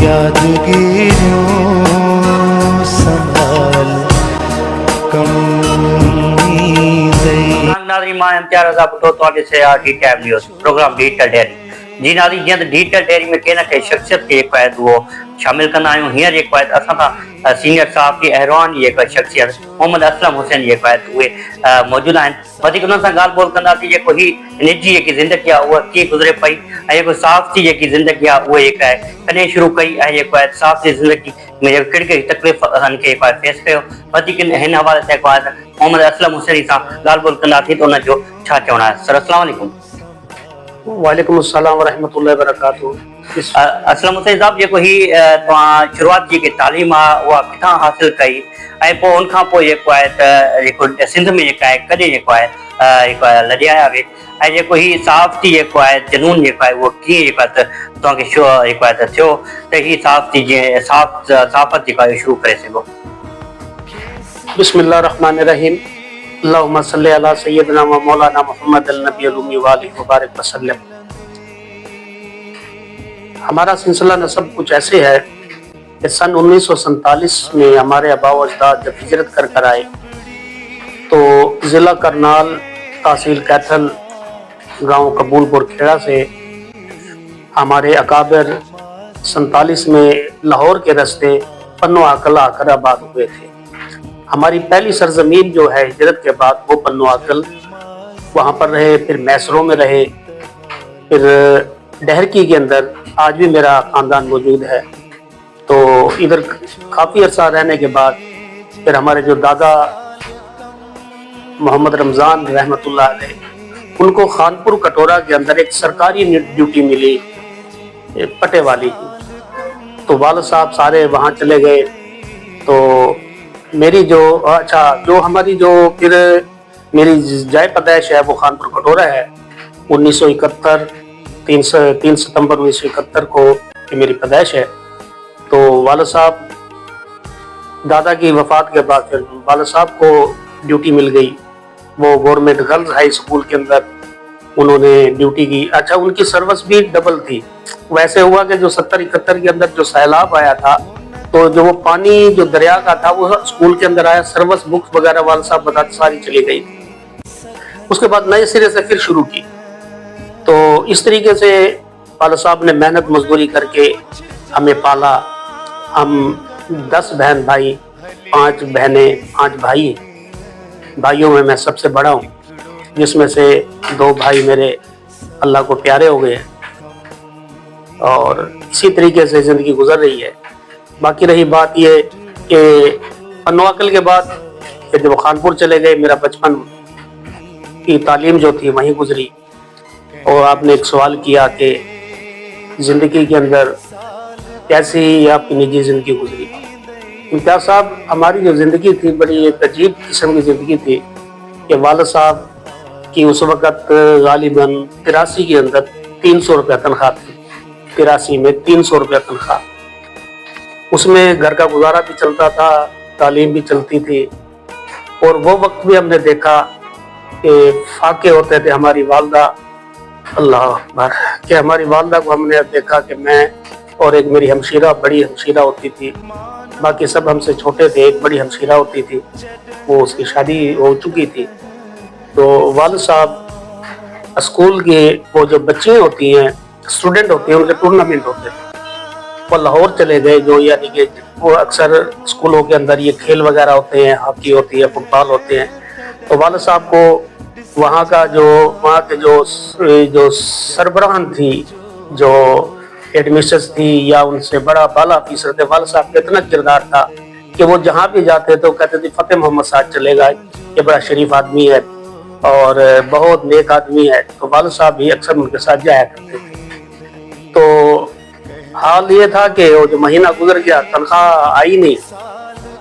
यादगिरियों संभाल नाज़रीन मां इम्तियाज़ रज़ा भुट्टो तव्हांखे सेहा DTAB news program digital dairy जी नाज़रीन जीअं त डिजिटल डेयरी में कंहिं न कंहिं शख़्सियत खे जेको आहे उहो शामिल कंदा आहियूं। हींअर जेको आहे असां सां सीनियर साहब अहरवान जी जेको शख़्सियत मोहम्मद असलम हुसैन जेको आहे उहे मौजूदु आहिनि। वधीक उन्हनि सां ॻाल्हि ॿोल कंदासीं जेको ही निजी जेकी ज़िंदगी आहे उहा कीअं गुज़रे पई ऐं जेको साफ़ जी जेकी ज़िंदगी आहे उहा जेका आहे कॾहिं शुरू कई ऐं जेको आहे साफ़ जी ज़िंदगी में जेको कहिड़ी कहिड़ी तकलीफ़ असांखे जेको आहे फेस कयो। वधीक हिन हवाले सां जेको आहे मोहम्मद असलम हुसैन सां ॻाल्हि ॿोल कंदासीं त उनजो छा चवणो आहे। सर अस्सलाम वालेकुम। वालेकुम अस्सलाम वरहमतुल्लाहि वबरकातुहू। असलम हुसैन साहब जेको ही तव्हां शुरूआत जेकी तालीम आहे उहा किथां हासिल कई ऐं पोइ उनखां पोइ जेको आहे त जेको सिंध में जेका आहे कॾहिं जेको आहे लॾे आया वे ऐं जेको ही साफ़ती जेको आहे जनून जेको आहे उहो कीअं जेको आहे त तव्हांखे जेको आहे त थियो त ही साफ़ती जीअं साफ़त जेको आहे शुरू करे सघो। बिस्मिल्लाह रहमान रहीम। अल्लाहुम्मा सल्ली अला सय्यदना व मौलाना मुहम्मद नबी उम्मी व आलिहि व बारिक वसल्लम। हमारा सिलसिला नसब कुछ ऐसे है कि सन 1947 में हमारे आबा व अजदाद जब हिजरत कर आए तो ज़िला करनाल तहसील कैथल गांव कबूलपुर खेड़ा से हमारे अकाबिर 47 में लाहौर के रास्ते पन्नो आकल आकर आबाद हुए थे। हमारी पहली सरजमीन जो है हिजरत के बाद वो पन्नो आकल, वहाँ पर रहे, फिर मैसरों में रहे, फिर डहरकी के अंदर आज भी मेरा ख़ानदान मौजूद है। तो इधर काफ़ी अरसा रहने के बाद फिर हमारे जो दादा मोहम्मद रमज़ान रहमतुल्लाह अलैह उनको खानपुर कटोरा के अंदर एक सरकारी ड्यूटी मिली पटे वाली की। तो वालिद साहब सारे वहाँ चले गए। तो मेरी जो हमारी जो फिर मेरी जाए पैदाइश है वो खानपुर कटोरा है। 1971 3 सितंबर 1971 को मेरी पैदाइश है। तो वालिद साहब दादा की वफात के बाद फिर वालिद साहब को ड्यूटी मिल गई, वो गवर्नमेंट गर्ल्स हाई स्कूल के अंदर उन्होंने ड्यूटी की। अच्छा, उनकी सर्विस भी डबल थी। वैसे हुआ कि जो 70-71 के अंदर जो सैलाब आया था तो जो वो पानी जो दरिया का था वो स्कूल के अंदर आया, सर्विस बुक्स वगैरह वाले साहब बताते सारी चली गई। उसके बाद नए सिरे से फिर शुरू की। तो इस तरीके से वाले साहब ने मेहनत मजदूरी करके हमें पाला। हम 10 बहन भाई, 5 बहनें, 5 भाई। भाइयों में मैं सबसे बड़ा हूँ, जिसमें से 2 भाई मेरे अल्लाह को प्यारे हो गए और इसी तरीके से ज़िंदगी गुजर रही है। बाकी रही बात ये कि पन्नो आकल के बाद फिर जब खानपुर चले गए, मेरा बचपन की तालीम जो थी वहीं गुजरी। और आपने एक सवाल किया कि ज़िंदगी के अंदर कैसी आपकी निजी ज़िंदगी गुजरी। इम्तियाज़ साहब, हमारी जो ज़िंदगी थी बड़ी एक अजीब किस्म की ज़िंदगी थी कि वालिद साहब की उस वक़्त गालिबन 83 के अंदर 300 रुपया तनख्वाह थी। 83 में 300 रुपया तनख्वाह, उसमें घर का गुजारा भी चलता था, तालीम भी चलती थी। और वो वक्त भी हमने देखा कि फाके होते थे हमारी वालदा, अल्लाह अकबर, कि हमारी वालदा को हमने देखा कि मैं और एक मेरी हमशीरा, बड़ी हमशीरा होती थी, बाकी सब हमसे छोटे थे। एक बड़ी हमशीरा होती थी, वो उसकी शादी हो चुकी थी। तो वालिद साहब स्कूल के वो जो बच्चे होती हैं, स्टूडेंट होते हैं, उनके टूर्नामेंट होते थे, वो लाहौर चले गए। जो यानी कि वो अक्सर स्कूलों के अंदर ये खेल वगैरह होते हैं, हॉकी होती है, फुटबॉल होते हैं। तो वालिद साहब को वहाँ के जो सरबराहान थी, जो एडमिशन्स थी या उनसे बड़ा बाला अफीसर थे, वालिद साहब का इतना किरदार था कि वो जहाँ भी जाते तो कहते थे फतेह मोहम्मद साहब चलेगा, ये बड़ा शरीफ आदमी है और बहुत नेक आदमी है। तो वालिद साहब भी अक्सर उनके साथ जाया करते थे। तो हाल ये था कि वो जो महीना गुजर गया, तनख्वाह आई नहीं।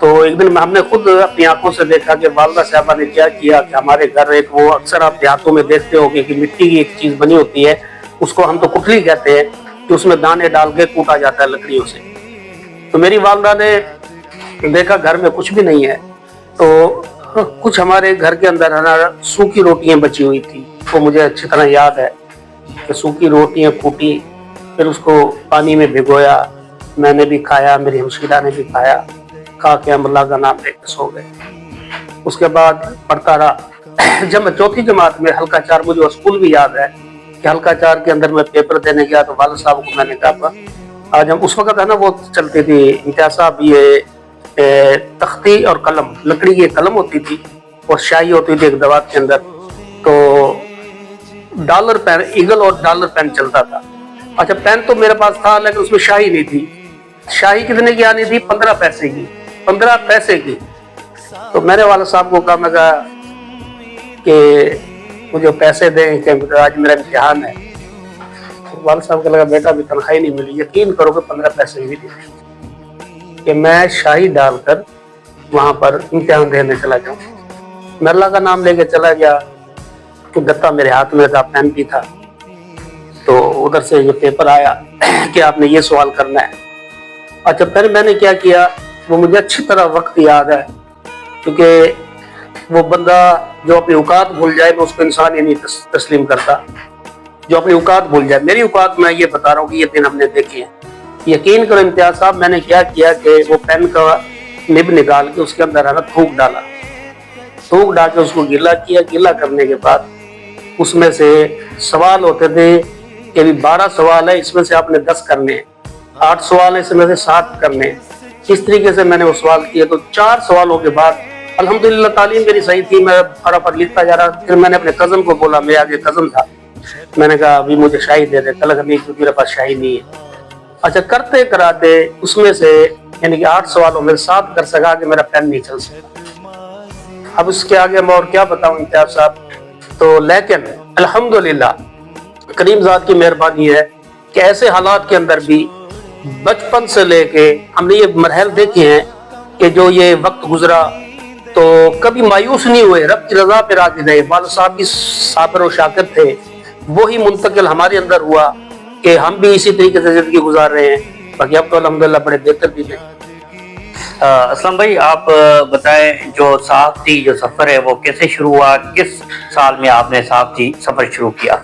तो एक दिन हमने खुद अपनी आंखों से देखा कि वालदा साहबा ने क्या किया कि हमारे घर एक वो अक्सर आप देहातों में देखते हो कि मिट्टी की एक चीज़ बनी होती है, उसको हम तो कुटली कहते हैं, कि उसमें दाने डाल के कूटा जाता है लकड़ियों से। तो मेरी वालदा ने देखा घर में कुछ भी नहीं है, तो कुछ हमारे घर के अंदर सूखी रोटियां बची हुई थी। वो मुझे अच्छी तरह याद है कि सूखी रोटियां कूटी, फिर उसको पानी में भिगोया, मैंने भी खाया, मेरी हमशीरा ने भी खाया, खा के हम अल्लाह का नाम लेके सो गए। उसके बाद पढ़ता रहा। जब मैं चौथी जमात में हल्का चार, मुझे वो स्कूल भी याद है कि हल्का चार के अंदर मैं पेपर देने गया तो वालिद साहब को मैंने कहा, आज हम उस वक्त है ना वो चलती थी इम्तियाज साहब, ये तख्ती और कलम, लकड़ी की कलम होती थी और शाही होती थी एक दवात के अंदर, तो डॉलर पेन, ईगल और डॉलर पेन चलता था। अच्छा, पेन तो मेरे पास था लेकिन उसमें शाही नहीं थी। शाही कितने की आनी थी? 15 पैसे की, 15 पैसे की। तो मैंने वालिद साहब को कहा, मैं कहा कि मुझे पैसे दें कि आज मेरा इम्तिहान है। तो वालिद साहब को लगा बेटा अभी तनख्वाही नहीं मिली, यकीन करो कि 15 पैसे भी दी कि मैं शाही डालकर वहां पर इम्तिहान देने चला जाऊं। मैं अल्लाह का नाम लेके चला गया कि गत्ता मेरे हाथ में था, पेन भी था। तो उधर से ये पेपर आया कि आपने ये सवाल करना है। अच्छा, फिर मैंने क्या किया, वो मुझे अच्छी तरह वक्त याद है, क्योंकि वो बंदा जो अपनी औकात भूल जाए मैं उसको इंसान ही नहीं तस्लीम करता, जो अपनी औकात भूल जाए। मेरी औकात मैं ये बता रहा हूँ कि ये दिन हमने देखे हैं। यकीन करो इम्तियाज साहब, मैंने क्या किया कि वो पेन का निब निकाल के उसके अंदर है ना थूक डाला, थूक डाल के उसको गीला किया। गीला करने के बाद उसमें से सवाल होते थे कि अभी 12 सवाल है, इसमें से आपने 10 करने हैं, 8 सवाल है, इसमें से 7 करने हैं। इस तरीके से मैंने वो सवाल किए। तो 4 सवालों के बाद अल्हम्दुलिल्लाह तालीम मेरी सही थी, मैं फटाफट लिखता जा रहा। फिर मैंने अपने कज़न को बोला, मेरे आगे कज़न था, मैंने कहा अभी मुझे शाही दे दे, कल नहीं क्योंकि मेरे पास शाही नहीं है। अच्छा, करते कराते उसमें से यानी कि 8 सवालों में 7 कर सका कि मेरा पेन नहीं चल सका। अब उसके आगे मैं और क्या बताऊं इम्तियाज साहब। तो लेकिन अल्हम्दुलिल्लाह करीम ज़ात की मेहरबानी है कि ऐसे हालात के अंदर भी बचपन से लेके हमने ये मरहल देखे हैं कि जो ये वक्त गुजरा तो कभी मायूस नहीं हुए, रब की रजा पे राजी रहे। वालिद साहब भी साबिर और शाकिर थे, वही मुंतकिल हमारे अंदर हुआ कि हम भी इसी तरीके से जिंदगी गुजार रहे हैं। बाकी अब तो अल्हम्दुलिल्लाह बड़े बेहतर भी हैं। असलम भाई, आप बताएं जो साहबती जो सफ़र है वो कैसे शुरू हुआ, किस साल में आपने साहबती सफ़र शुरू किया?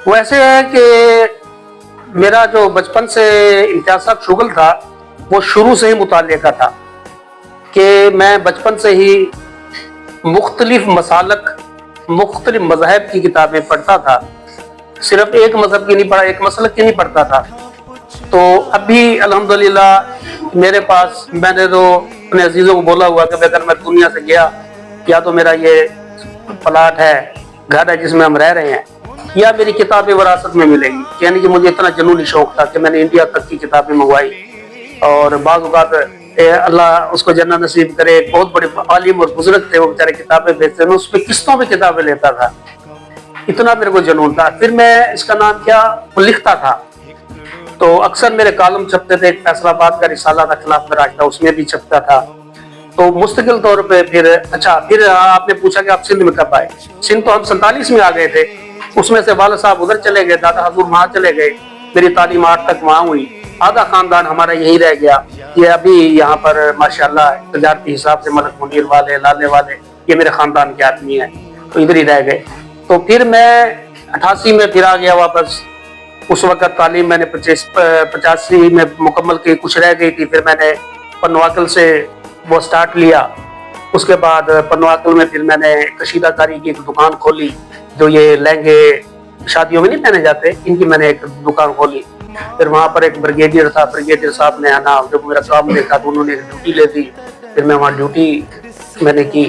वैसे है कि मेरा जो बचपन से इम्तियाज साहब शुगल था वो शुरू से ही मुताले का था कि मैं बचपन से ही मुख्तलिफ मसालक, मुख्तलिफ मज़हब की किताबें पढ़ता था। सिर्फ एक मज़हब की नहीं पढ़ा, एक मसलक की नहीं पढ़ता था। तो अभी अल्हम्दुलिल्लाह मेरे पास, मैंने तो अपने अजीज़ों को बोला हुआ कि अगर मैं दुनिया से गया, या तो मेरा ये प्लाट है, घर है जिसमें हम रह रहे हैं, या मेरी किताबें विरासत में मिलेंगी। यानी कि मुझे इतना जुनूनी शौक था कि मैंने इंडिया तक की किताबें मंगवाई। और बाज़ औक़ात अल्लाह उसको जन्नत नसीब करे, बहुत बड़े आलिम और बुजुर्ग थे, वो बेचारे किताबें बेचते थे, उस पर किस्तों में किताबें लेता था। इतना मेरे को जुनून था। फिर मैं इसका नाम क्या लिखता था, तो अक्सर मेरे कॉलम छपते थे। एक फैसलाबाद का रिसाला था, खिलाफ राज था, उसमें भी छपता था। तो मुस्तकिल तौर पे फिर अच्छा, फिर आपने पूछा कि आप सिंध में कब आए। सिंध तो हम 47 में आ गए थे, उसमें से वालिद साहब उधर चले गए, दादा हजूर वहां चले गए, मेरी तालीम 8 तक वहां हुई। आधा खानदान हमारा यही रह गया। ये अभी यहाँ पर माशाल्लाह तजारती हिसाब से मलक मुनीर वाले, लाले वाले, ये मेरे खानदान के आदमी हैं, तो इधर ही रह गए। तो फिर मैं 88 में फिर आ गया वापस। उस वक्त तालीम मैंने 85 में मुकम्मल की, कुछ रह गई थी। फिर मैंने पन्नवाकल से वो स्टार्ट लिया। उसके बाद पन्नवाकल में फिर मैंने कशीदाकारी की एक दुकान खोली, जो ये लहंगे शादियों में नहीं पहने जाते, इनकी मैंने एक दुकान खोली। फिर वहाँ पर एक ब्रिगेडियर था, ब्रिगेडियर साहब ने आना, जब मेरा काम देखा तो उन्होंने एक ड्यूटी ले दी। फिर मैं वहाँ ड्यूटी मैंने की।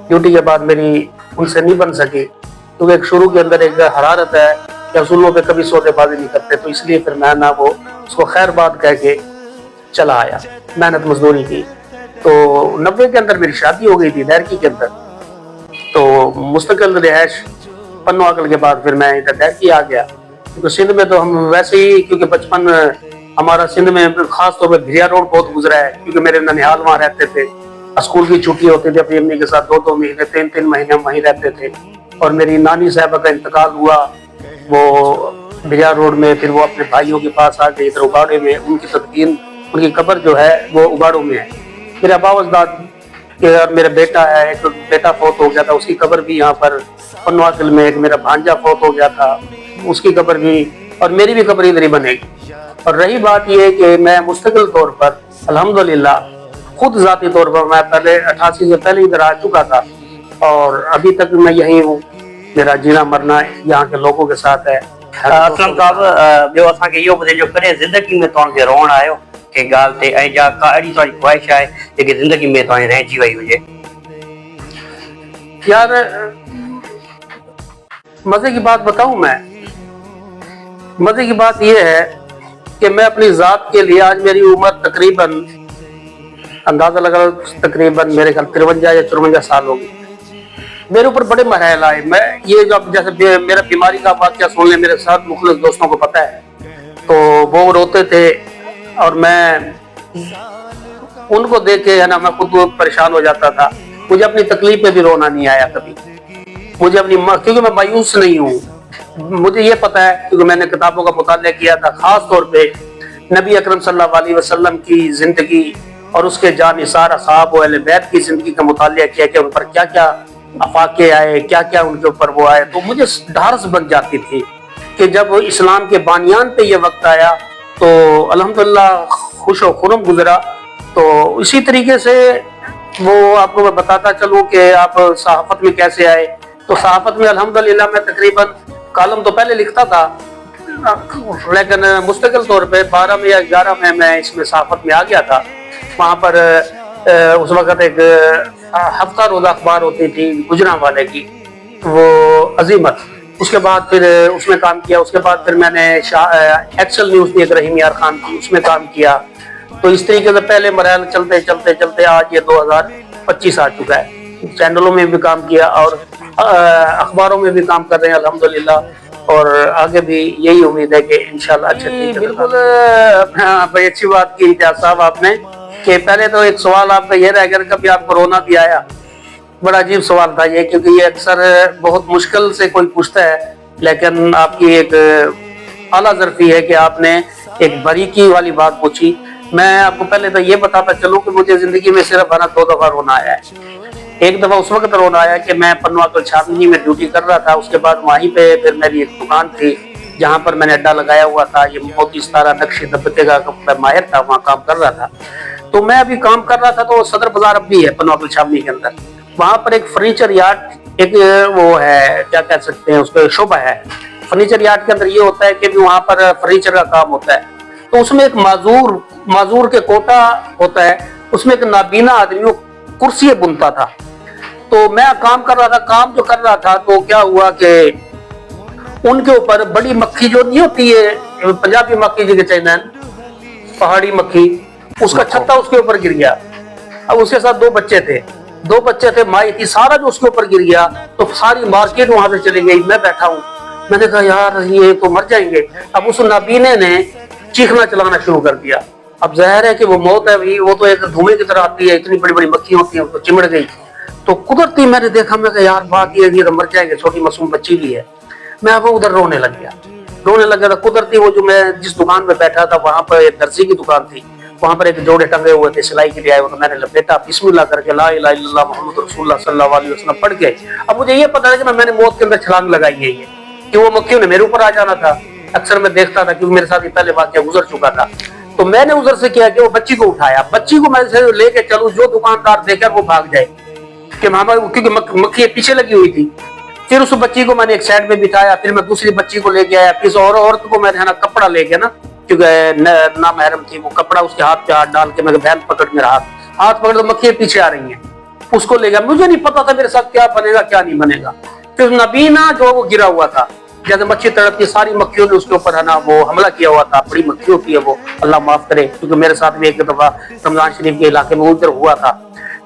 ड्यूटी के बाद मेरी उनसे नहीं बन सकी, क्योंकि एक शुरू के अंदर एक हरारत है कि असूलों पे कभी सौदेबाजी नहीं करते, तो इसलिए फिर मैं ना वो उसको खैर बात कह के चला आया, मेहनत मजदूरी की। तो 90 के अंदर मेरी शादी हो गई थी डैरकी के अंदर। तो मुस्तकिल रिहाइश पन्नवाकल के बाद फिर मैं इधर डैरकी आ गया, क्योंकि सिंध में तो हम वैसे ही, क्योंकि बचपन हमारा सिंध में खास तौर पर भिरिया रोड बहुत गुजरा है, क्योंकि मेरे ननिहाल वहाँ रहते थे। स्कूल की छुट्टी होती थी, अपनी अम्मी के साथ 2-2 महीने 3-3 महीने हम वहीं रहते थे। और मेरी नानी साहबा का इंतकाल हुआ वो भिरिया रोड में, फिर वो अपने भाइयों के पास आ गए इधर उबाड़े में। उनकी तदफीन, उनकी कब्र जो है वो उबाड़ों में है। मेरे अबावजदाद के और मेरा बेटा है, एक बेटा फौत हो गया था, उसकी कब्र भी यहाँ पर पन्नवाकल में। एक मेरा भांजा फौत हो गया था, उसकी कब्र भी, और मेरी भी कब्र इधर ही बनेगी। اور رہی بات یہ کہ میں مستقل طور پر الحمدللہ خود ذاتی طور پر میں پہلے 88 سے پہلے ادھر آ چکا تھا اور ابھی تک میں یہی ہوں. میرا جینا مرنا یہاں کے لوگوں کے ساتھ ہے. اسلم صاحب ॿियो असांखे इहो ॿुधाइजो कॾहिं ज़िंदगी में तव्हांखे रोअण आयो कंहिं ॻाल्हि ते ऐं जा का अहिड़ी तव्हांजी ख़्वाहिश आहे जेकी ज़िंदगी में तव्हांजी रहिजी वई हुजे. यार मजे की बात बताऊं मैं, मजे की बात यह है कि मैं अपनी जात के लिए आज मेरी उम्र तकरीबन अंदाजा लगा तकरीबन मेरे ख्याल 53 या 54 साल होगी. मेरे ऊपर बड़े मरहल आए. मैं ये जब जैसे मेरा बीमारी का वाक़या सुन ले, मेरे साथ मुखलिस दोस्तों को पता है, तो वो रोते थे और मैं उनको देख के है ना मैं खुद परेशान हो जाता था. मुझे अपनी तकलीफ में भी रोना नहीं आया कभी. मुझे अपनी क्योंकि मैं मायूस नहीं हूँ. मुझे ये पता है क्योंकि मैंने किताबों का मुताला किया था, खास तौर पे नबी अकरम सल्लल्लाहु अलैहि वसल्लम की जिंदगी और उसके जानिसार असहाब व अहले बैत की जिंदगी का मुताला किया कि उन पर क्या क्या अफाके आए, क्या क्या उनके ऊपर वो आए. तो मुझे ढारस बन जाती थी कि जब इस्लाम के बानियान पे ये वक्त आया तो अल्हम्दुलिल्लाह खुश व खुरम गुजरा. तो इसी तरीके से वो आपको मैं बताता चलूँ कि आप सहाफत में कैसे आए. तो सहाफत में अल्हम्दुलिल्लाह मैं तकरीबन कॉलम तो पहले लिखता था, लेकिन मुस्तकिल तौर पे 12 में या 11 में मैं इसमें सहाफत में आ गया था. वहाँ पर उस वक़्त एक हफ्ता रोज़ा अखबार होती थी गुजरांवाले की, वो अजीमत. उसके बाद फिर उसमें काम किया. उसके बाद फिर मैंने एक्सल न्यूज़ थी एक रहीम यार खान की, उसमें काम किया. तो इस तरीके से पहले मरहल चलते चलते चलते आज ये 2025 आ चुका है. चैनलों में भी काम किया और अखबारों में भी काम कर रहे हैं अल्हम्दुलिल्लाह. और आगे भी यही उम्मीद है कि इंशाल्लाह अच्छे तरीके. बिल्कुल बड़ी अच्छी बात की इम्तियाज साहब आपने कि पहले तो एक सवाल आपका ये रह गया कभी आपको रोना भी आया. बड़ा अजीब सवाल था ये, क्योंकि ये अक्सर बहुत मुश्किल से कोई पूछता है, लेकिन आपकी एक आला ज़र्फ़ी है कि आपने एक बारीकी वाली बात पूछी. मैं आपको पहले तो ये बताता चलूँ कि मुझे ज़िंदगी में सिर्फ आना 2 दफ़ा रोना आया है. एक दफ़ा उस वक्त रोना आया कि मैं पन्नुआ छावनी में ड्यूटी कर रहा था. उसके बाद वहीं पे फिर मेरी एक दुकान थी जहाँ पर मैंने अड्डा लगाया हुआ था. ये मोती सितारा नक्शे दबते का मैं माहिर था, वहाँ काम कर रहा था. तो मैं अभी काम कर रहा था तो सदर बाजार अब भी है पन्नुआ छावनी के अंदर. वहाँ पर एक फर्नीचर यार्ड एक वो है, क्या कह सकते हैं उसको, शोभा है. फर्नीचर यार्ड के अंदर ये होता है कि वहाँ पर फर्नीचर का काम होता है. तो उसमें एक माजूर के कोटा होता है, उसमें एक नाबीना आदमी कुर्सी बुनता था. तो मैं काम कर रहा था, काम जो कर रहा था तो क्या हुआ कि उनके ऊपर बड़ी मक्खी जो नहीं होती है पंजाबी मक्खी जिसे कहते हैं पहाड़ी मक्खी, उसका छत्ता उसके ऊपर गिर गया. अब उसके साथ 2 बच्चे थे, माई थी. सारा जो उसके ऊपर गिर गया तो सारी मार्केट वहां से चली गई. मैं बैठा हूँ, मैंने कहा यार ये तो मर जाएंगे. अब उस नाबीने ने चीखना चलाना शुरू कर दिया. अब जाहिर है कि वो मौत है भाई, वो तो एक धुएं की तरह आती है, इतनी बड़ी बड़ी मक्खी होती है, तो चिमड़ गई. तो कुदरती मैंने देखा, मैं कहा यार बात ये तो मर जाएंगे, छोटी मासूम बच्ची भी है. मैं अब उधर रोने लग गया था. कुदरती वो जो मैं जिस दुकान में बैठा था वहां पर एक दर्जी की दुकान थी, वहां पर एक जोड़े टंगे हुए थे सिलाई के लिए आए हुए. तो मैंने लपेटा, बिस्मिल्लाह करके ला इलाहा इल्लल्लाह मुहम्मद रसूलुल्लाह सल्लल्लाहु अलैहि वसल्लम पढ़ के. अब मुझे ये पता है कि मैंने मौत के अंदर छलांग लगाई है ये, कि वो मक्खियों ने मेरे ऊपर आ जाना था. अक्सर मैं देखता था क्योंकि मेरे साथ ये पहले वाक़या गुजर चुका था. तो मैंने उधर से किया कि वो बच्ची को उठाया, बच्ची को मैं से लेके चलूं, जो दुकानदार देकर वो भाग जाए कि क्योंकि मक्खी पीछे लगी हुई थी. फिर उस बच्ची को मैंने एक साइड में बिठाया, फिर मैं दूसरी बच्ची को लेके आया. फिर और औरत को मैंने है ना कपड़ा लेके ना, क्योंकि ना महरम थी, वो कपड़ा उसके हाथ पे हाथ डाल के, मैं बहन पकड़ मेरा हाथ पकड़, तो मक्खियां पीछे आ रही हैं, उसको ले गया. मुझे नहीं पता था मेरे साथ क्या बनेगा क्या नहीं बनेगा. फिर नबीना जो वो गिरा हुआ था, जैसे मच्छी तड़पती, सारी मक्खियों ने उसके ऊपर है ना वो हमला किया हुआ था. बड़ी मक्खी होती है वो, अल्लाह माफ करे, क्योंकि मेरे साथ भी एक दफा रमजान शरीफ के इलाके में उधर हुआ था.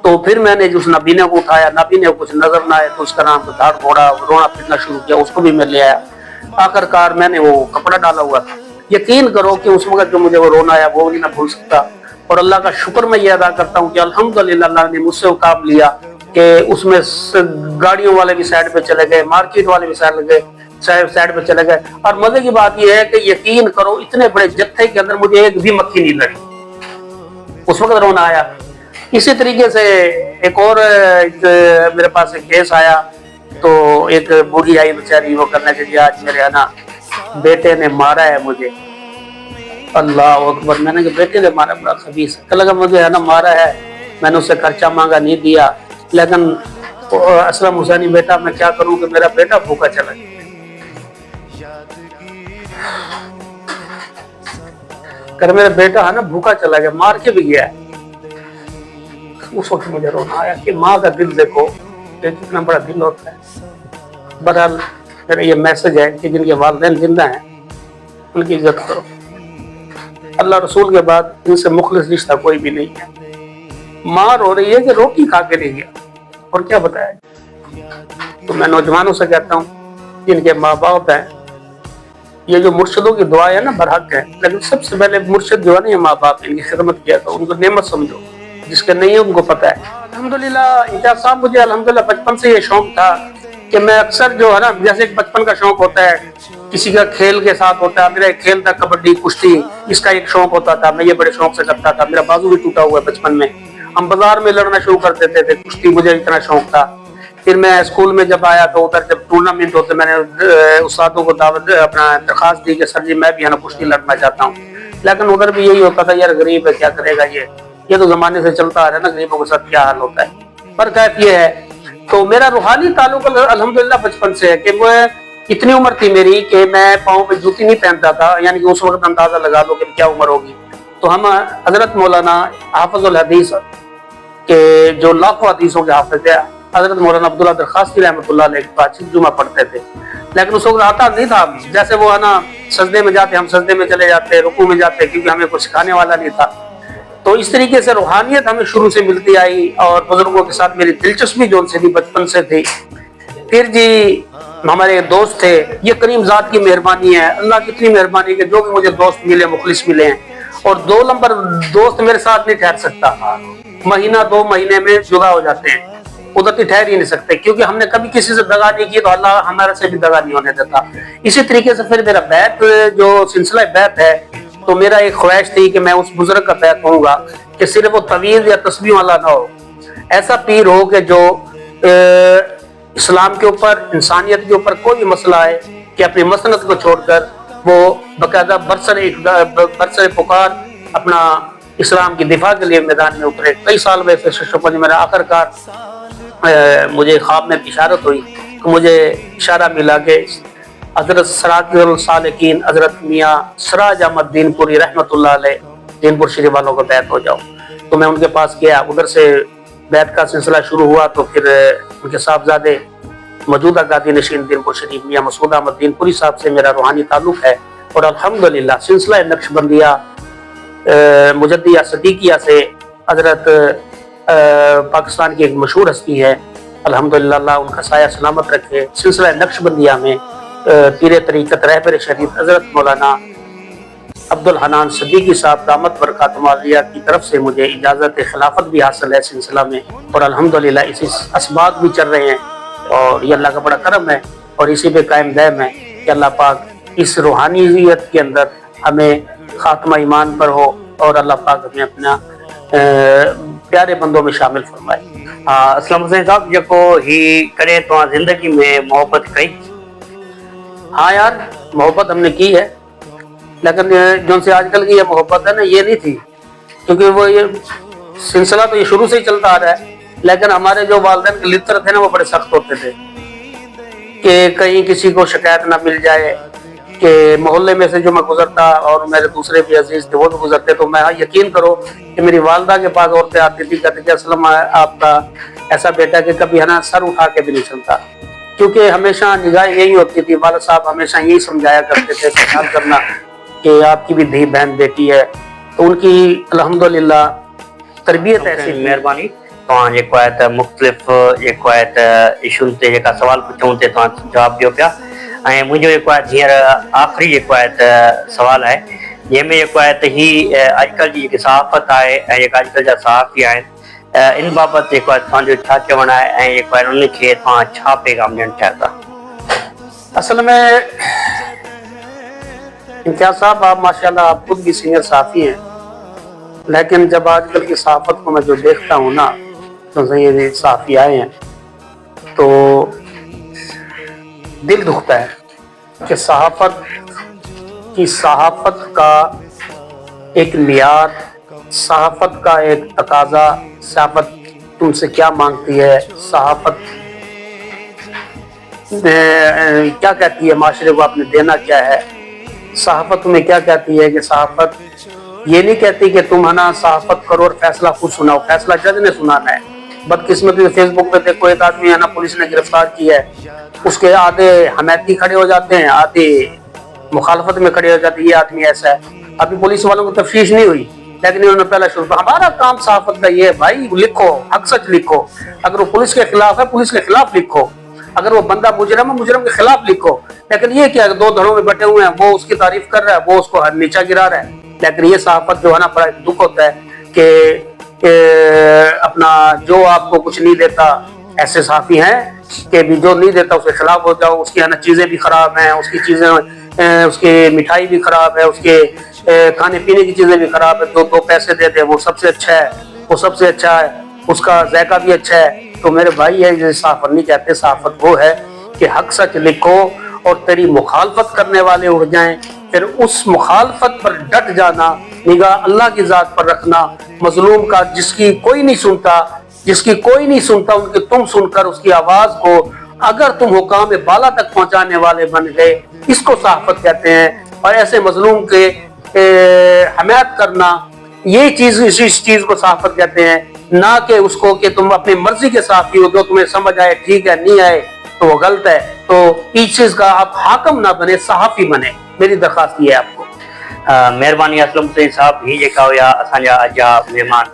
तो फिर मैंने उस नबीने को उठाया, नबीने को कुछ नजर ना आए तो उसका नाम धाड़ घोड़ा रोना पीटना शुरू किया, उसको भी मैं ले आया. आखिरकार मैंने वो कपड़ा डाला हुआ था. यकीन करो कि उस वक्त जो मुझे वो रोना आया वो नहीं मैं भूल सकता. और अल्लाह का शुक्र मैं ये अदा करता हूँ कि अल्हम्दुलिल्लाह अल्लाह ने मुझसे वो काम लिया कि उसमें गाड़ियों वाले भी साइड पे चले गए, मार्केट वाले भी साइड पे चले गए. और मजे की बात यह है कि यकीन करो इतने बड़े जत्थे के अंदर मुझे एक भी मक्खी नहीं लड़ी. उस वक्त रोना आया. इसी तरीके से एक और मेरे पास एक केस आया, तो एक बूढ़ी आई बेचारी, वो करने के लिए आज मेरे है ना बेटे ने मारा है मुझे. अल्लाह अकबर। मैंने कहा बेटे ने मारा बड़ा खबीस। लगा मुझे है ना मारा है, मैंने उससे खर्चा मांगा नहीं दिया, लेकिन असलम हुसैनी बेटा मैं क्या करूं कि मेरा बेटा भूखा चला गया। कर मेरा बेटा है ना भूखा चला गया, मार के भी गया। उस वक्त मुझे रोना आया कि माँ का दिल देखो कि कितना बड़ा दिल होता है। बहरहाल मेरा ये मैसेज है कि जिनके वालिदैन जिंदा हैं उनकी इज्जत करो। अल्लाह रसूल के बाद इनसे मुखलिस रिश्ता कोई भी नहीं है। मार हो रही है कि रोटी खा के नहीं गया, और क्या बताया। तो मैं नौजवानों से कहता हूँ जिनके माँ बाप हैं, ये जो मुर्शिदों की दुआ है ना बरहक है, लेकिन सबसे पहले मुर्शिद जो है ना ये माँ बाप, इनकी खिदमत किया तो उनको नेमत समझो, जिसके नहीं है उनको पता है। अल्हम्दुलिल्लाह इम्तियाज साहब, मुझे अल्हम्दुलिल्लाह बचपन से ये शौक था कि मैं अक्सर जो है ना, जैसे एक बचपन का शौक होता है, किसी का खेल के साथ होता है, मेरा एक खेल था कबड्डी कुश्ती, इसका एक शौक होता था, मैं ये बड़े शौक से करता था। मेरा बाजू भी टूटा हुआ है बचपन में, हम बाजार में लड़ना शुरू कर देते थे, कुश्ती मुझे इतना शौक था। फिर मैं स्कूल में जब आया तो उधर जब टूर्नामेंट होते, मैंने उस्तादों को दावत अपना दरखास्त दी कि सर जी मैं भी है ना कुश्ती लड़ना चाहता हूँ, लेकिन उधर भी यही होता था, यार गरीब है क्या करेगा, ये तो जमाने से चलता आ रहा है ना, गरीबों के साथ क्या हाल होता है। पर कैफ ये है, तो मेरा रूहानी ताल्लुक अल्हम्दुलिल्लाह बचपन से है कि वो इतनी उम्र थी मेरी कि मैं पाँव पे जूती नहीं पहनता था, यानी कि उस वक्त अंदाजा लगा लो कि क्या उम्र होगी। तो हम हजरत मौलाना हाफिजुल हदीस के जो लाखों हदीसों के हाफिज है, हजरत मौलाना अब्दुल्ला दरखास्ती रहमतुल्लाह अलैह के पास जुमा पढ़ते थे, लेकिन उस वक्त आता नहीं था। जैसे वो है ना सजदे में जाते, हम सजदे में चले जाते, रुकू में जाते, क्योंकि हमें कुछ सिखाने वाला नहीं था। तो इस तरीके से रूहानियत हमें शुरू से मिलती आई, और बुजुर्गों के साथ मेरी दिलचस्पी जो उनसे थी बचपन से थी। फिर जी हमारे दोस्त थे, ये करीम ज़ात की मेहरबानी है, अल्लाह की इतनी मेहरबानी कि जो भी मुझे दोस्त मिले मुखलिस मिले हैं, और 2 नंबर दोस्त मेरे साथ नहीं ठहर सकता, महीना 2 महीने में जुदा हो जाते हैं, उधर तो ठहर ही नहीं सकते, क्योंकि हमने कभी किसी से दगा नहीं की तो अल्लाह हमारे से भी दगा नहीं होने देता। इसी तरीके से फिर मेरा बैत जो सिलसिला बैत है, तो मेरा एक ख्वाहिश थी कि मैं उस बुजुर्ग का बैत होऊंगा कि सिर्फ वो तवीज़ या तस्बीह वाला ना हो, ऐसा पीर हो कि जो इस्लाम के ऊपर, इंसानियत के ऊपर कोई मसला है कि अपनी मसनत को छोड़कर वो बाकायदा बरसर पुकार अपना इस्लाम की दिफा के लिए मैदान में उतरे। कई साल वैसे शुक्र मेरा आखिरकार मुझे ख्वाब में इशारत हुई, तो मुझे इशारा मिला कि हजरत सराजुल सालिकीन हजरत मियाँ सराज अहमद दीनपुरी रहमतुल्लाह अलैह दीनपुर शरीफ वालों को बैत हो जाओ। तो मैं उनके पास गया, उधर से बैत का सिलसिला शुरू हुआ। तो फिर उनके साहबजादे मौजूदा गादी नशीन दीनपुर शरीफ मियाँ मसूद अहमद दीनपुरी साहब से मेरा रूहानी ताल्लुक है, और अल्हम्दुलिल्लाह सिलसिला नक्शबंदिया मुजद्दिया सदीकिया से हजरत पाकिस्तान की एक मशहूर हस्ती है, अल्हम्दुलिल्लाह अल्लाह उनका साया सलामत रखे। सिलसिला नक्शबंदिया में पीर तरीक़त रहबर शरीफ हजरत मौलाना अब्दुल हनान सदीकी साहब दामत बरकातुहु आलिया की तरफ से मुझे इजाज़त खिलाफत भी हासिल है सिलसिला में, और अल्हम्दुलिल्लाह इसी असबाब भी चल रहे हैं, और ये अल्लाह का बड़ा करम है, और इसी पे कायम दायम है कि अल्लाह पाक इस रूहानियत के अंदर हमें खात्मा ईमान पर हो, और अल्लाह पाक हमें अपना प्यारे बंदों में शामिल फरमाए। असलम हुसैन साहब, जेको ही करे तो जिंदगी में मोहब्बत कई? हाँ यार, मोहब्बत हमने की है, लेकिन जो से आजकल की ये मोहब्बत है ना, ये नहीं थी, क्योंकि वो ये सिलसिला तो ये शुरू से ही चलता आ रहा है, लेकिन हमारे जो वालिदैन के लित्र थे ना वो बड़े सख्त होते थे कि कहीं किसी को शिकायत ना मिल जाए, कि मोहल्ले में से जो मैं गुजरता और मेरे दूसरे भी अजीज थे वो भी गुजरते, तो मैं यकीन करो कि मेरी वालदा के पास औरतें आती थी, कहती थी असलम आपका ऐसा बेटा कि कभी है ना सर उठा के भी नहीं चलता, क्योंकि हमेशा निगाह यही होती थी, वालिद साहब हमेशा यही समझाया करते थे, ख्याल करना कि आपकी भी धी बहन बेटी है। तो उनकी अल्हम्दुलिल्लाह तरबियत ऐसी मेहरबानी तव्हां जेको आहे त मुख़्तलिफ़ जेको आहे त इशुनि ते जेका सवाल पुछूं ते तव्हां जवाबु ॾियो पिया। ऐं मुंहिंजो जेको आहे हींअर आख़िरी जेको आहे त सवाल आहे, जंहिंमें जेको आहे त ही अॼुकल्ह जी जेकी सहाफ़त आहे ऐं जेका अॼुकल्ह जा सहाफ़ी आहिनि, इन बाबति जेको आहे तव्हांजो छा चवणु आहे, ऐं जेको आहे उनखे तव्हां छा पैगाम ॾियणु चाहियो था? असल में इम्तियाज साहब, आप माशाल्लाह आप खुद भी सीनियर सहाफ़ी हैं, लेकिन जब आजकल की सहाफ़त को मैं जो देखता हूँ ना, तो ये सहाफ़ी आए हैं तो दिल दुखता है कि सहाफ़त का एक मियार, सहाफत का एक तकाजा, सहाफत तुमसे क्या मांगती है, सहाफत क्या कहती है, माशरे को आपने देना क्या है। सहाफत तुम्हें क्या कहती है कि सहाफत ये नहीं कहती कि तुम है ना सहाफत करो और फैसला खुद सुनाओ, फैसला जज ने सुनाना है। बदकिस्मती से फेसबुक पे देखो एक आदमी है ना पुलिस ने गिरफ्तार किया है, उसके आधे हमायती खड़े हो जाते हैं, आधे मुखालफत में खड़े हो जाते हैं, ये आदमी ऐसा है। अभी पुलिस वालों को तफ्तीश नहीं हुई, लेकिन उन्होंने पहला शुरू, हमारा काम सहाफत का ये है भाई, लिखो, हक सच लिखो। अगर वो पुलिस के खिलाफ है, पुलिस के खिलाफ लिखो। अगर वो बंदा मुजरम है, मुजरम के खिलाफ लिखो। लेकिन ये क्या, दो धड़ों में बैठे हुए हैं, वो उसकी तारीफ कर रहा है, वो उसको नीचा गिरा रहा है। लेकिन ये सहाफत जो है ना, बड़ा दुख होता है कि अपना जो आपको कुछ नहीं देता, ऐसे सहाफी हैं कि भी जो नहीं देता उसके खिलाफ हो जाओ, उसकी है ना चीजें भी खराब हैं, उसकी चीजें, उसकी मिठाई भी खराब है, उसके खाने पीने की चीजें भी खराब है, तो पैसे दे दे, वो सबसे अच्छा है, वो सबसे अच्छा है, उसका जायका भी अच्छा है। तो मेरे भाई है, जैसे सहाफत नहीं कहते, सहाफत वो है कि हक सच लिखो और तेरी मुखालफत करने वाले उड़ जाएं, फिर उस मुखालफत पर डट जाना, निगाह अल्लाह की जात पर रखना, मजलूम का जिसकी कोई नहीं सुनता, जिसकी कोई नहीं सुनता, उनकी तुम सुनकर उसकी आवाज को अगर तुम हुकाम बाला तक पहुंचाने वाले बन गए, इसको सहाफत कहते हैं। और ऐसे मजलूम के हमायत करना, ये चीज, इस चीज को सहाफत कहते हैं, ना कि उसको कि तुम अपनी मर्जी के सहाफी हो, जो तुम्हें समझ आए ठीक है, नहीं आए तो वो गलत है। तो इस चीज का आप हाकम ना बने, सहाफी बने, मेरी दरखास्त ये है आपको। महिरबानी असलम हुसैनी साहब, ही जेका हुआ असांजा अॼु जा महिमान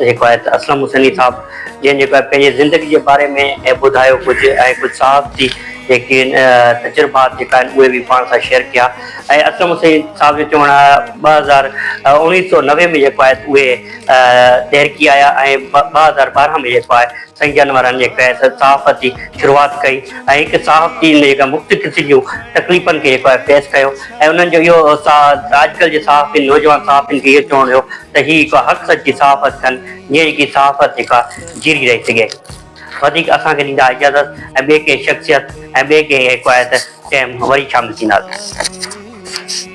जेको आहे असलम हुसैनी साहब, जिन जेको आहे पंहिंजे ज़िंदगी जे बारे में ॿुधायो कुझु, ऐं कुझु सहाफ़ती जेके तजुर्बात जेका आहिनि उहे बि पाण सां शेयर कया। ऐं असलम हुसैनी साहब जो चवणु 1990 में जेको आहे उहे तहरीकी आया, ऐं 2012 में जेको आहे संजन वारनि जेका आहे सहाफ़त जी शुरूआत कई, ऐं हिकु सहाफ़ती जेका मुख़्तलिफ़ क़िस्म जूं तकलीफ़ुनि खे जेको आहे फेस कयो। ऐं उन्हनि जो इहो अॼुकल्ह जे सहाफ़िन, नौजवान सहाफ़िन खे इहो चवणु हुयो त हीअ हिकु हक़ सच जी सहाफ़त कनि, जीअं की सहाफ़त जेका जीरी रही सघे। वधीक असांखे ॾींदा इजाज़त, ऐं ॿिए कंहिं शख़्सियत ऐं ॿिए कंहिं जेको आहे त टाइम वरी शामिल थींदासीं।